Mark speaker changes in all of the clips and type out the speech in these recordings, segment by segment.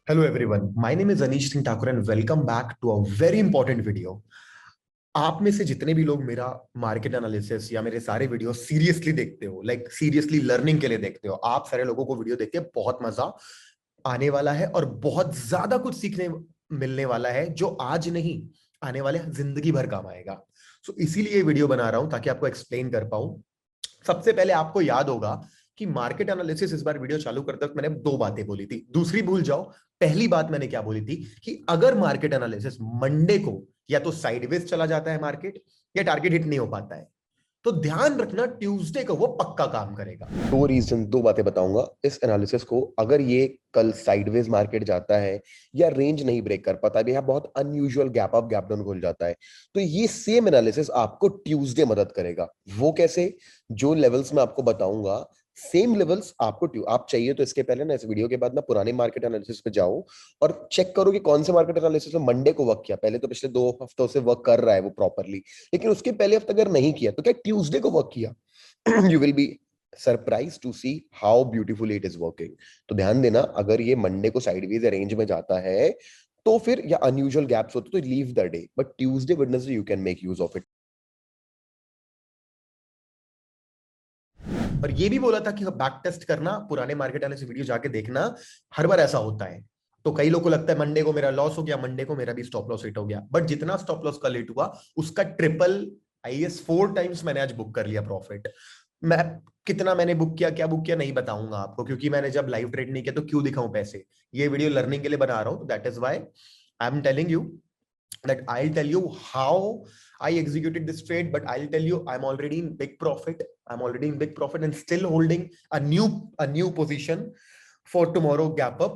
Speaker 1: Hello everyone, my name is Anish Singh Thakur and welcome back to a very important video. आप में से जितने भी लोग मेरा मार्केट एनालिसिस या मेरे सारे वीडियो सीरियसली देखते हो, लाइक सीरियसली लर्निंग के लिए देखते हो, आप सारे लोगों को वीडियो देख के बहुत मजा आने वाला है और बहुत ज्यादा कुछ सीखने मिलने वाला है जो आज नहीं आने वाले जिंदगी भर काम आएगा। सो इसीलिए ये वीडियो बना रहा हूं ताकि आपको एक्सप्लेन कर पाऊं। सबसे पहले आपको याद होगा कि मार्केट एनालिसिस इस बार वीडियो चालू करते वक्त मैंने दो बातें बोली थी, दूसरी भूल जाओ। पहली बात मैंने क्या बोली थी कि अगर मार्केट एनालिसिस मंडे को या तो साइडवेज चला जाता है मार्केट या टारगेट हिट नहीं हो पाता है तो ध्यान रखना ट्यूसडे को वो पक्का काम करेगा। दो रीजन, दो बातें बताऊंगा इस एनालिसिस को। अगर ये कल साइडवेज मार्केट जाता है या रेंज नहीं ब्रेक कर पाता है, यहाँ बहुत unusual gap up gap down खुल जाता है, तो ये सेम एनालिसिस आपको ट्यूसडे मदद करेगा। वो कैसे? जो लेवल्स मैं आपको बताऊंगा सेम लेवल्स आपको आप चाहिए तो इसके पहले ना, इस वीडियो के बाद ना पुराने मार्केट एनालिसिस पे जाओ और चेक करो कि कौन से मार्केट एनालिसिस में मंडे को वर्क किया। पहले तो पिछले 2 हफ्तों से वर्क कर रहा है वो प्रॉपरली, लेकिन उसके पहले हफ्ते अगर नहीं किया तो क्या ट्यूसडे को वर्क किया। You will be surprise to see how beautiful it is working. तो ध्यान देना, अगर ये मंडे को साइडवेज रेंज में जाता है तो फिर या अनयूजुअल गैप्स होते तो leave the day, but Tuesday Wednesday you can make use of it. और ये भी बोला था कि बैक टेस्ट करना, पुराने मार्केट एनालिसिस वीडियो जाके देखना, हर बार ऐसा होता है। तो कई लोगों को लगता है मंडे को मेरा लॉस हो गया, मंडे को मेरा भी स्टॉप लॉस हिट हो गया, बट जितना स्टॉप लॉस का लेट हुआ उसका ट्रिपल, आईएएस 4 टाइम्स मैंने आज बुक कर लिया प्रॉफिट। मैं कितना मैंने बुक किया, क्या बुक किया नहीं बताऊंगा आपको, क्योंकि मैंने जब लाइव ट्रेड नहीं किया तो क्यों दिखाऊं पैसे। ये वीडियो लर्निंग के लिए बना रहा हूं, that is why I am telling you that I'll tell you how I executed this trade, but I'll tell you I'm already in big profit. I'm already in big profit and still holding a new position for tomorrow gap up.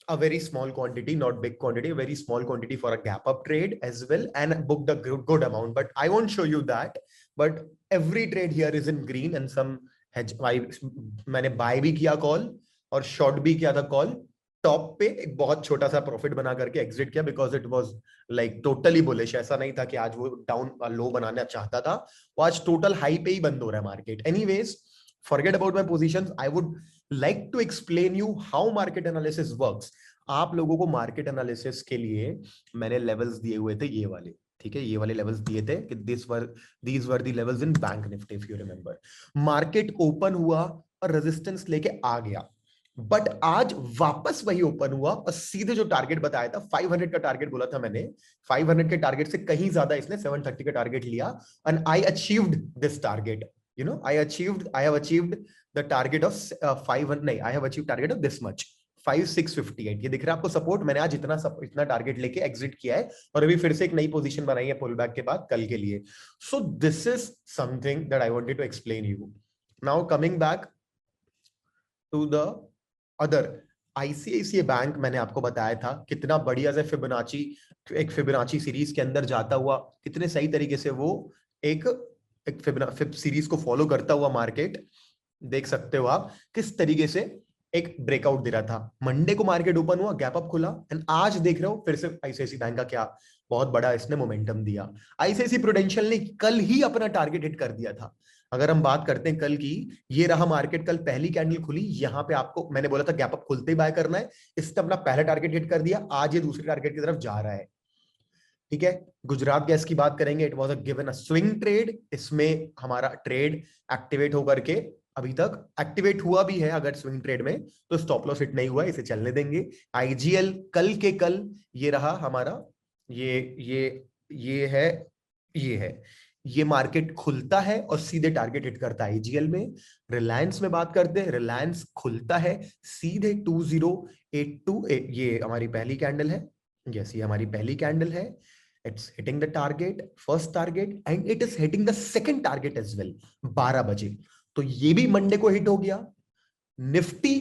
Speaker 1: A very small quantity, not big quantity, a very small quantity for a gap up trade as well, and booked a good amount. But I won't show you that. But every trade here is in green and some hedge. मैंने buy भी किया call और short भी किया था call. Top पे एक बहुत छोटा सा प्रॉफिट बना करके एग्जिट किया because it was like totally bullish. ऐसा नहीं था कि आज वो डाउन लो बनाना चाहता था, वो आज टोटल हाई पे ही बंद हो रहा है market. Anyways, forget about my positions. I would like to explain you how market analysis works. आप लोगों को मार्केट एनालिसिस के लिए मैंने लेवल्स दिए हुए थे, ये वाले, ठीक है, ये वाले लेवल्स दिए थे कि these were the levels in bank Nifty. If you remember, market open हुआ और रेजिस्टेंस लेके आ गया, बट आज वापस वही ओपन हुआ और सीधे जो टारगेट बताया था 500 का टारगेट बोला था मैंने, 500 के टारगेट से कहीं ज्यादा इसने 730 का टारगेट लिया and I achieved this target. You know, I have achieved the target of 500, नहीं, I have achieved target of this much, 5658। ये दिख रहा है आपको सपोर्ट? मैंने आज इतना टारगेट लेके एग्जिट किया है और अभी फिर से एक नई पोजीशन बनाई है पुल बैक के बाद कल के लिए। So this is something that I wanted to explain you. Now coming back to the other, ICICI bank मैंने आपको बताया था कितना बढ़िया से फिबोनाची, एक फिबोनाची सीरीज के अंदर जाता हुआ कितने सही तरीके से वो एक एक फिब सीरीज को फॉलो करता हुआ मार्केट, देख सकते हो आप किस तरीके से एक ब्रेकआउट दे रहा था। मंडे को मार्केट ओपन हुआ, गैप अप खुला एंड आज देख रहे हो फिर से आईसीआईसीआई बैंक का क्या बहुत बड़ा इसने मोमेंटम दिया। आईसीआईसीआई प्रूडेंशियल ने कल ही अपना टारगेट हिट कर दिया था। अगर हम बात करते हैं कल की, ये रहा मार्केट, कल पहली कैंडल खुली, यहां पे आपको मैंने बोला था गैप अप खुलते ही बाय करना है, इसने अपना पहला टारगेट हिट कर दिया, आज ये दूसरे टारगेट की तरफ जा रहा है। ठीक है, गुजरात गैस की बात करेंगे, it was a given a swing trade, इसमें हमारा ट्रेड एक्टिवेट होकर के अभी तक एक्टिवेट हुआ भी है। अगर स्विंग ट्रेड में तो स्टॉप लॉस हिट नहीं हुआ, इसे चलने देंगे। आईजीएल कल के कल ये रहा हमारा, ये ये ये है, ये है, ये मार्केट खुलता है और सीधे टारगेट हिट करता है आईजीएल में। रिलायंस में बात करते हैं, रिलायंस खुलता है सीधे 2082, ये हमारी पहली कैंडल है, यस ये हमारी पहली कैंडल है। It's hitting the target, first target, and it is hitting the second target as well 12 बजे। तो ये भी मंडे को हिट हो गया। Nifty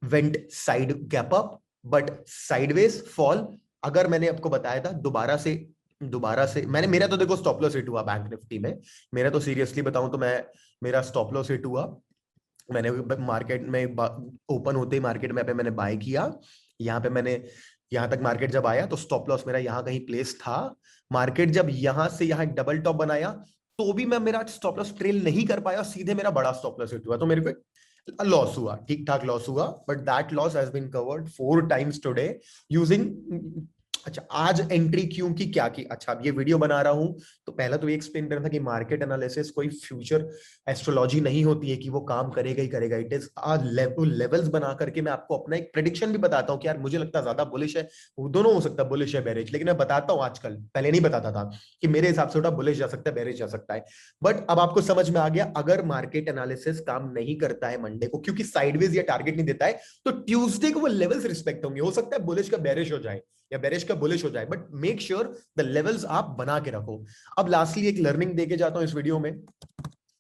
Speaker 1: went side gap up but sideways fall. अगर मैंने आपको बताया था दोबारा से मैंने, मेरा तो देखो स्टॉप लॉस हिट हुआ बैंक निफ्टी में, मेरा तो सीरियसली बताऊं तो मैं, मेरा स्टॉप लॉस हिट हुआ। मैंने मार्केट में ओपन होते ही मार्केट में पे मैंने बाय किया, यहाँ पे मैंने, यहाँ तक मार्केट जब आया तो स्टॉप लॉस मेरा यहाँ कहीं प्लेस था। मार्केट जब यहाँ से यहाँ डबल टॉप बनाया तो भी मैं मेरा स्टॉप लॉस ट्रेल नहीं कर पाया, सीधे मेरा बड़ा स्टॉप लॉस हिट हुआ। तो मेरे को लॉस हुआ, ठीक ठाक लॉस हुआ, but that loss has been covered 4 times today using. अच्छा, आज एंट्री क्यों की, क्या की? अच्छा, अब ये वीडियो बना रहा हूं तो पहला तो ये एक्सप्लेन करना था कि मार्केट एनालिसिस कोई फ्यूचर एस्ट्रोलॉजी नहीं होती है कि वो काम करेगा ही करेगा। इट इज आज लेवल्स बना करके मैं आपको अपना एक प्रेडिक्शन भी बताता हूँ कि यार मुझे लगता है ज्यादा बुलिश है, वो दोनों हो सकता है, बुलिश है बेरिश, लेकिन मैं बताता हूँ आजकल, पहले नहीं बताता था कि मेरे हिसाब से बुलिश जा सकता है, बेरिश जा सकता है। बट अब आपको समझ में आ गया, अगर मार्केट एनालिसिस काम नहीं करता है मंडे को क्योंकि साइडवेज या टारगेट नहीं देता है, तो ट्यूसडे को वो लेवल्स रिस्पेक्ट होंगे। हो सकता है बुलिश का बेरिश हो जाए या बेरिश का बुलिश हो जाए, but make sure the levels आप बना के रखो। अब लास्टली एक लर्निंग देके जाता हूं इस वीडियो में,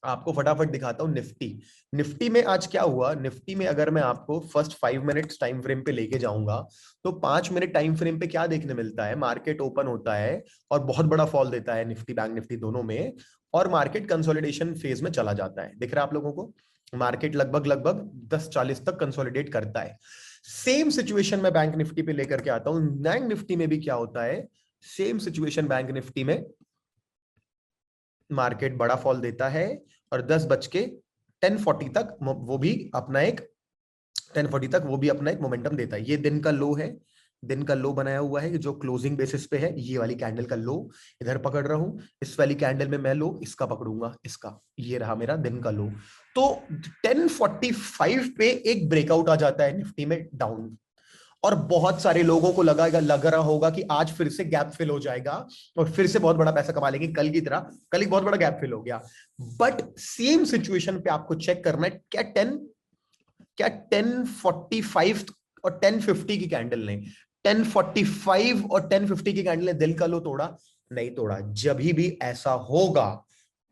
Speaker 1: आपको फटाफट दिखाता हूं निफ्टी। निफ्टी में आज क्या हुआ, निफ्टी में अगर मैं आपको फर्स्ट 5 मिनट्स टाइम फ्रेम पे लेके जाऊंगा तो 5 मिनट टाइम फ्रेम पे क्या देखने मिलता है, मार्केट ओपन होता है और बहुत बड़ा फॉल देता है निफ्टी बैंक निफ्टी दोनों में, और मार्केट कंसोलिडेशन फेज में चला जाता है। दिख रहा है आप लोगों को, मार्केट लगभग लगभग 10:40 तक कंसोलिडेट करता है। सेम सिचुएशन में बैंक निफ्टी पे लेकर के आता हूं। बैंक निफ्टी में भी क्या होता है, सेम सिचुएशन बैंक निफ्टी में, मार्केट बड़ा फॉल देता है और 10:40 तक वो भी अपना एक 10:40 तक वो भी अपना एक मोमेंटम देता है। ये दिन का लो है, दिन का लो बनाया हुआ है जो क्लोजिंग बेसिस पे है, ये वाली कैंडल का लो इधर पकड़ रहा हूं, इस वाली कैंडल में मैं लो इसका पकड़ूंगा, इसका, ये रहा मेरा दिन का लो। तो 10:45 पे एक ब्रेकआउट आ जाता है निफ्टी में डाउन, और बहुत सारे लोगों को लग रहा होगा कि आज फिर से गैप फिल हो जाएगा और फिर से बहुत बड़ा पैसा कमा लेंगे कल की तरह। कल एक बहुत बड़ा गैप फिल हो गया, बट सेम सिचुएशन पे आपको चेक करना है, क्या 10:45 और 10:50 की कैंडल ने, 10:45 और 10:50 की कैंडल ने दिल का लो तोड़ा? नहीं तोड़ा। जब भी ऐसा होगा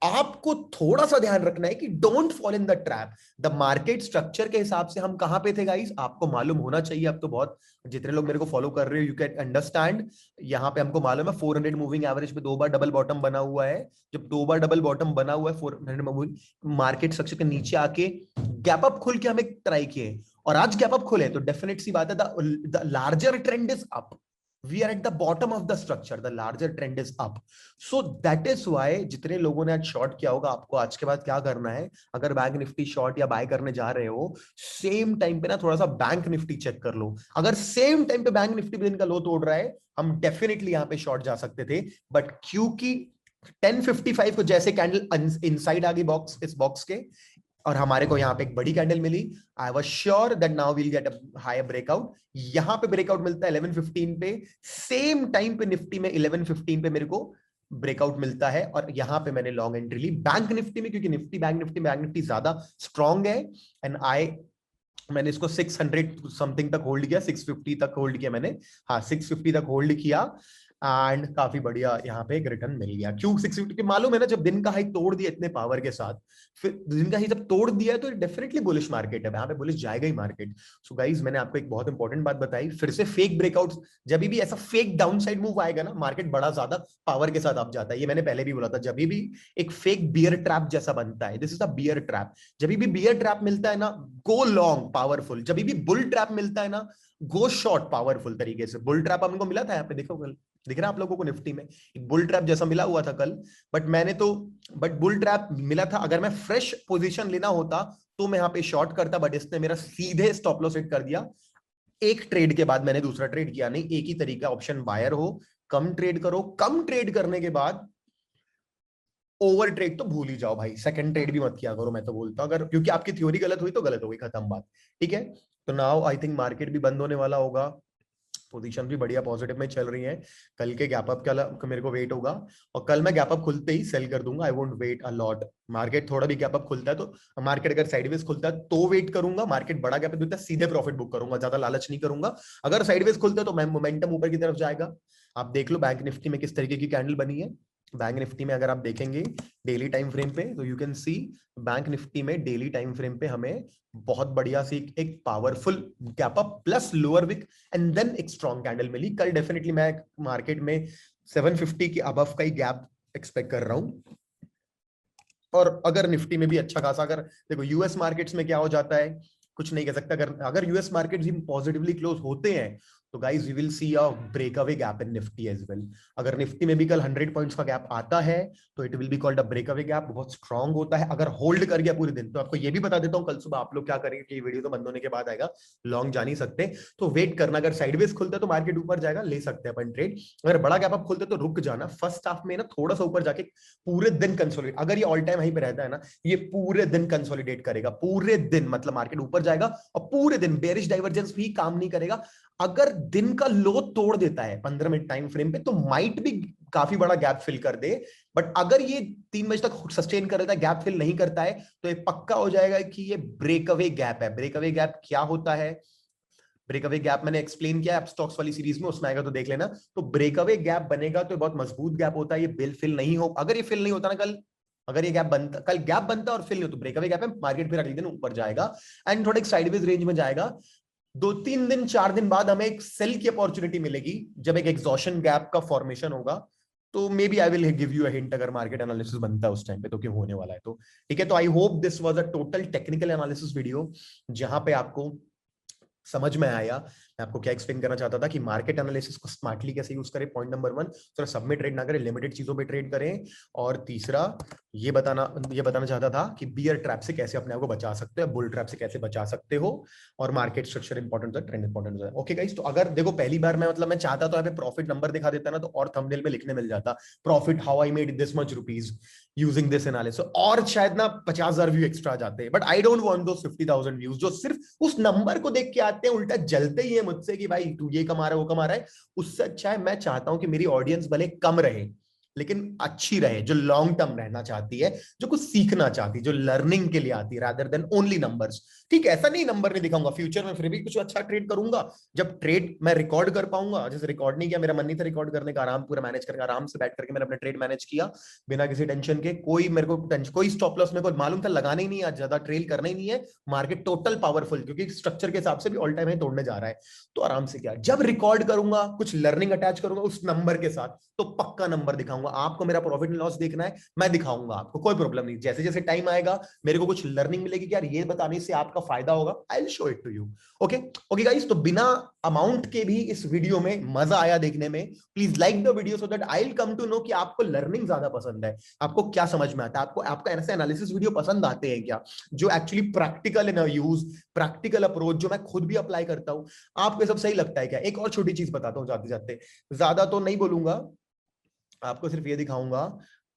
Speaker 1: आपको थोड़ा सा ध्यान रखना है कि don't fall in the trap. The market structure के हिसाब से हम कहां पे थे गाइस, आपको मालूम होना चाहिए। अब तो बहुत, जितने लोग मेरे को फॉलो कर रहे हो यू कैन अंडरस्टैंड। यहां पे हमको मालूम है 400 मूविंग एवरेज पे 2 बार डबल बॉटम बना हुआ है। जब 2 बार डबल बॉटम बना हुआ है 400 मूविंग, मार्केट स्ट्रक्चर के नीचे आके गैप अप खुल के हमें ट्राई किए, और आज गैप अप खुले तो डेफिनेट सी बात है the larger trend is up. We are at the bottom of the structure, the larger trend is up. So that is why जितने लोगों ने आज शॉर्ट किया होगा, आपको आज के बाद क्या करना है, अगर बैंक निफ्टी शॉर्ट या बाय करने जा रहे हो, सेम टाइम पे ना थोड़ा सा बैंक निफ्टी चेक कर लो। अगर सेम टाइम पे बैंक निफ्टी भी दिन का लो तोड़ रहा है, हम डेफिनेटली यहां पे शॉर्ट जा सकते थे, बट क्योंकि 10:55 को जैसे कैंडल इनसाइड आ गई बॉक्स, इस बॉक्स के, और हमारे को यहाँ पे एक बड़ी कैंडल मिली, I was sure that now we'll get a higher breakout. यहां पे ब्रेकआउट मिलता है 11:15 पे, सेम टाइम पे निफ्टी में 11:15 पे मेरे को ब्रेकआउट मिलता है, और यहां पे मैंने लॉन्ग एंट्री ली बैंक निफ्टी में, क्योंकि बैंक निफ्टी ज्यादा स्ट्रांग है। एंड मैंने इसको 600 समथिंग तक होल्ड किया, 650 तक होल्ड किया मैंने, हाँ 650 तक होल्ड किया, एंड काफी बढ़िया यहाँ पे एक रिटर्न मिल गया। क्यों 650 की, मालूम है ना, जब दिन का हाई तोड़ दिया इतने पावर के साथ, फिर दिन का हाई जब तोड़ दिया तो डेफिनेटली बुलिश मार्केट है, यहाँ पे बुलिश जाएगा ही मार्केट। सो गाइज, मैंने आपको एक बहुत इंपॉर्टेंट बात बताई, फिर से फेक ब्रेकआउट्स, जब भी ऐसा फेक डाउनसाइड मूव आएगा ना, मार्केट बड़ा ज्यादा पावर के साथ आप जाता है। ये मैंने पहले भी बोला था, जब भी एक फेक बियर ट्रैप जैसा बनता है, this is a bear trap. जब भी बियर ट्रैप मिलता है ना, गो लॉन्ग पावरफुल। जब भी बुल ट्रैप मिलता है ना, गो शॉर्ट पावरफुल तरीके से। बुल ट्रैप हमको मिला था यहाँ पे, देखो कल दिख रहा है आप लोगों को निफ्टी में एक बुल ट्रैप जैसा मिला हुआ था कल, बट बुल ट्रैप मिला था। अगर मैं फ्रेश पोजीशन लेना होता तो मैं यहाँ पे शॉर्ट करता, बट इसने मेरा सीधे स्टॉप लॉस हिट कर दिया। एक ट्रेड के बाद, मैंने दूसरा ट्रेड किया नहीं, एक ही तरीका, ऑप्शन बायर हो, कम ट्रेड करो, कम ट्रेड करने के बाद ओवर ट्रेड तो भूल ही जाओ भाई, सेकंड ट्रेड भी मत किया करो, मैं तो बोलता हूं। अगर क्योंकि आपकी थ्योरी गलत हुई तो गलत हो गई, खत्म बात, ठीक है। तो नाउ आई थिंक मार्केट भी बंद होने वाला होगा, पोजीशन भी बढ़िया पॉजिटिव में चल रही है। कल के गैप अप का मेरे को वेट होगा, और कल मैं गैप अप खुलते ही सेल कर दूंगा, I won't wait a lot. Market थोड़ा भी गैप अप खुलता है तो, मार्केट अगर साइडवेज खुलता है तो वेट करूंगा, मार्केट बड़ा गैप देता है सीधे प्रॉफिट बुक करूंगा, ज्यादा लालच नहीं करूंगा। अगर साइडवेज खुलता है तो मैं मोमेंटम ऊपर की तरफ जाएगा। आप देख लो बैंक निफ्टी में किस तरीके की कैंडल बनी है। बैंक निफ्टी में अगर आप देखेंगे डेली टाइम फ्रेम पे, तो you can see bank Nifty में डेली टाइम फ्रेम पे हमें बहुत बढ़िया सी एक powerful gap up plus lower wick and then एक स्ट्रॉन्ग कैंडल मिली। कल डेफिनेटली मैं मार्केट में 750 की अबव का ही गैप एक्सपेक्ट कर रहा हूं। और अगर निफ्टी में भी अच्छा खासा, अगर देखो यूएस मार्केट्स में क्या हो जाता है, कुछ नहीं कह सकता। अगर यूएस मार्केट भी पॉजिटिवली क्लोज होते हैं तो guys we will see a break away gap in Nifty as well. अगर निफ्टी में भी कल 100 पॉइंट्स का गैप आता है तो it will be called a break away gap, बहुत स्ट्रांग होता है। अगर होल्ड कर गया पूरे दिन, तो आपको ये भी बता देता हूं कल सुबह आप लोग क्या करेंगे कि वीडियो तो बंद होने के बाद आएगा, लॉन्ग जा नहीं सकते, तो वेट करना। अगर साइडवेज खुलता है तो मार्केट ऊपर जाएगा, ले सकते हैं अपन ट्रेड। अगर बड़ा गैप अप खुलता है तो रुक जाना, फर्स्ट हाफ में ना थोड़ा सा ऊपर जाके पूरे दिन कंसोलिडेट, अगर ये ऑल टाइम हाई पे रहता है ना, ये पूरे दिन कंसोलिडेट करेगा, पूरे दिन, मतलब मार्केट ऊपर जाएगा और पूरे दिन बेरिश डाइवर्जेंस भी काम नहीं करेगा। अगर दिन का लो तोड़ देता है 15 मिनट टाइम फ्रेम पे, तो माइट भी काफी बड़ा गैप फिल कर दे। बट अगर ये 3 बजे तक सस्टेन कर देता है, गैप फिल नहीं करता है, तो ये पक्का हो जाएगा कि ये ब्रेकअवे गैप है। ब्रेकअवे गैप क्या होता है? ब्रेकअवे गैप मैंने एक्सप्लेन किया है स्टॉक्स वाली सीरीज में, उसमें आएगा तो देख लेना। तो ब्रेकअवे गैप बनेगा तो बहुत मजबूत गैप होता है, ये बिल फिल नहीं हो, अगर ये फिल नहीं होता ना कल, अगर ये गैप बनता, कल गैप बनता और फिल नहीं हो, तो ब्रेकअवे गैप है, मार्केट फिर अगले दिन ऊपर जाएगा एंड थोड़ा एक साइडवेज रेंज में जाएगा। 2-3 दिन 4 दिन बाद हमें एक सेल की अपॉर्चुनिटी मिलेगी, जब एक एग्जॉशन गैप का फॉर्मेशन होगा। तो may be I will give you a hint, अगर मार्केट एनालिसिस बनता है उस टाइम पे तो क्यों होने वाला है। तो ठीक है, तो I hope this was a total technical analysis video, जहां पे आपको समझ में आया मैं आपको क्या एक्सप्लेन करना चाहता था कि मार्केट एनालिसिस को स्मार्टली कैसे यूज करें। पॉइंट नंबर 1, थोड़ा सब में ट्रेड ना करें, लिमिटेड चीजों पे ट्रेड करें। और तीसरा ये बताना चाहता था कि बियर ट्रैप से कैसे अपने आप को बचा सकते हो, बुल ट्रैप से कैसे बचा सकते हो, और मार्केट स्ट्रक्चर इंपॉर्टेंट है, ट्रेंड इंपॉर्टेंट है। ओके गाइस, तो अगर देखो पहली बार मैं चाहता तो यहाँ पे प्रॉफिट नंबर दिखा देता ना, तो और थंबनेल में लिखने मिल जाता profit how I made this much rupees using this analysis, और शायद ना 50,000 व्यू एक्स्ट्रा जाते। But I don't want those 50,000 views जो सिर्फ उस नंबर को देख के आते हैं, उल्टा जलते ही है मुझसे कि भाई तू ये कमा रहा है वो कमा रहा है। उससे अच्छा है, मैं चाहता हूं कि मेरी ऑडियंस भले कम रहे लेकिन अच्छी रहे, जो लॉन्ग टर्म रहना चाहती है, जो कुछ सीखना चाहती है, जो लर्निंग के लिए आती है, रादर देन ओनली नंबर्स। ठीक है, ऐसा नहीं नंबर नहीं दिखाऊंगा, फ्यूचर में फिर भी कुछ अच्छा ट्रेड करूंगा, जब ट्रेड मैं रिकॉर्ड कर पाऊंगा। जैसे रिकॉर्ड नहीं किया, मेरा मन नहीं था रिकॉर्ड करने का, आराम पूरा मैनेज करके आराम से बैठ करके मैंने अपने ट्रेड मैनेज किया बिना किसी टेंशन के। कोई मेरे को टेंशन, कोई स्टॉप लॉस मेरे को मालूम था लगाना ही नहीं है, आज ज्यादा ट्रेल करना ही नहीं है, मार्केट टोटल पावरफुल, क्योंकि स्ट्रक्चर के हिसाब से भी ऑल टाइम हाई तोड़ने जा रहा है। तो आराम से किया, जब रिकॉर्ड करूंगा कुछ लर्निंग अटैच करूंगा उस नंबर के साथ, तो पक्का नंबर दिखाऊंगा आपको। मेरा प्रॉफिट एंड लॉस देखना है, मैं दिखाऊंगा आपको, कोई प्रॉब्लम नहीं। जैसे जैसे टाइम आएगा मेरे को कुछ लर्निंग मिलेगी कि यार ये बताने से आपका फायदा होगा, I will show it to you. Okay okay guys, तो बिना अमाउंट के भी इस वीडियो में मजा आया देखने में, please like the video so that I will come to know कि आपको लर्निंग ज्यादा पसंद है, आपको क्या समझ में आता है, आपको आपका ऐसे एनालिसिस वीडियो पसंद आते हैं क्या, जो actually practical in use, practical approach, जो मैं खुद भी अप्लाई करता हूं। आपको सब सही लगता है क्या? एक और छोटी चीज बताता हूं जाते जाते, ज्यादा तो नहीं बोलूंगा, आपको सिर्फ ये दिखाऊंगा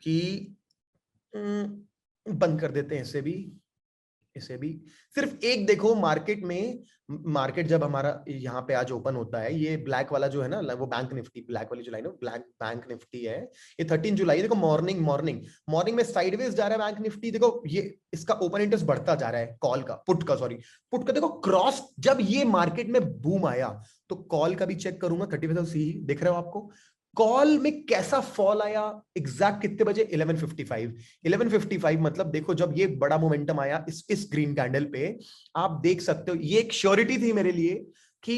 Speaker 1: कि बंद कर देते हैं इसे भी, इसे भी। सिर्फ एक देखो, मार्केट में, मार्केट जब हमारा यहाँ पे आज ओपन होता है, ये ब्लैक वाला जो है ना, वो बैंक निफ्टी, ब्लैक वाली जो लाइन है ब्लैक बैंक निफ्टी है, ये 13 जुलाई, देखो मॉर्निंग मॉर्निंग मॉर्निंग में साइडवेज जा रहा है बैंक निफ्टी। देखो ये इसका ओपन इंटरेस्ट बढ़ता जा रहा है, कॉल का, पुट का, सॉरी पुट का, देखो क्रॉस, जब ये मार्केट में बूम आया तो कॉल का भी चेक करूंगा, 30% दिख रहा हो आपको, कॉल में कैसा फॉल आया, एग्जैक्ट कितने बजे, 11:55। 11:55 मतलब देखो जब ये बड़ा मोमेंटम आया इस ग्रीन कैंडल पे, आप देख सकते हो, ये एक श्योरिटी थी मेरे लिए कि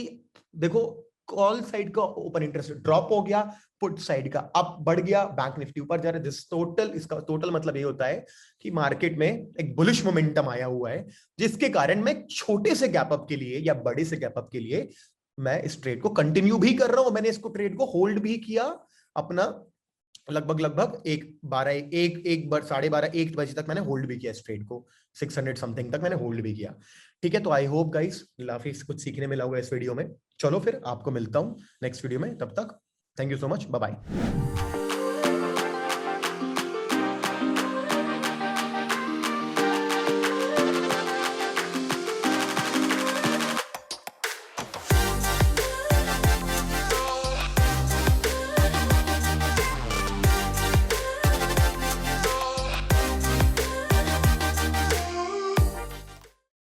Speaker 1: देखो कॉल साइड का ओपन इंटरेस्ट ड्रॉप हो गया, पुट साइड का अप बढ़ गया, बैंक निफ्टी ऊपर जा रहा है। दिस टोटल, इसका टोटल मतलब ये होता है कि मार्केट में एक बुलिश मोमेंटम आया हुआ है, जिसके कारण मैं छोटे से गैप अप के लिए या बड़े से गैप अप के लिए मैं इस ट्रेड को कंटिन्यू भी कर रहा हूं। मैंने इसको ट्रेड को होल्ड भी किया अपना, लगभग 12:30 बजे तक मैंने होल्ड भी किया इस ट्रेड को, 600 समथिंग तक मैंने होल्ड भी किया। ठीक है, तो आई होप गाइस काफी कुछ सीखने मिला होगा इस वीडियो में। चलो फिर आपको मिलता हूं नेक्स्ट वीडियो में, तब तक thank you so much, bye bye.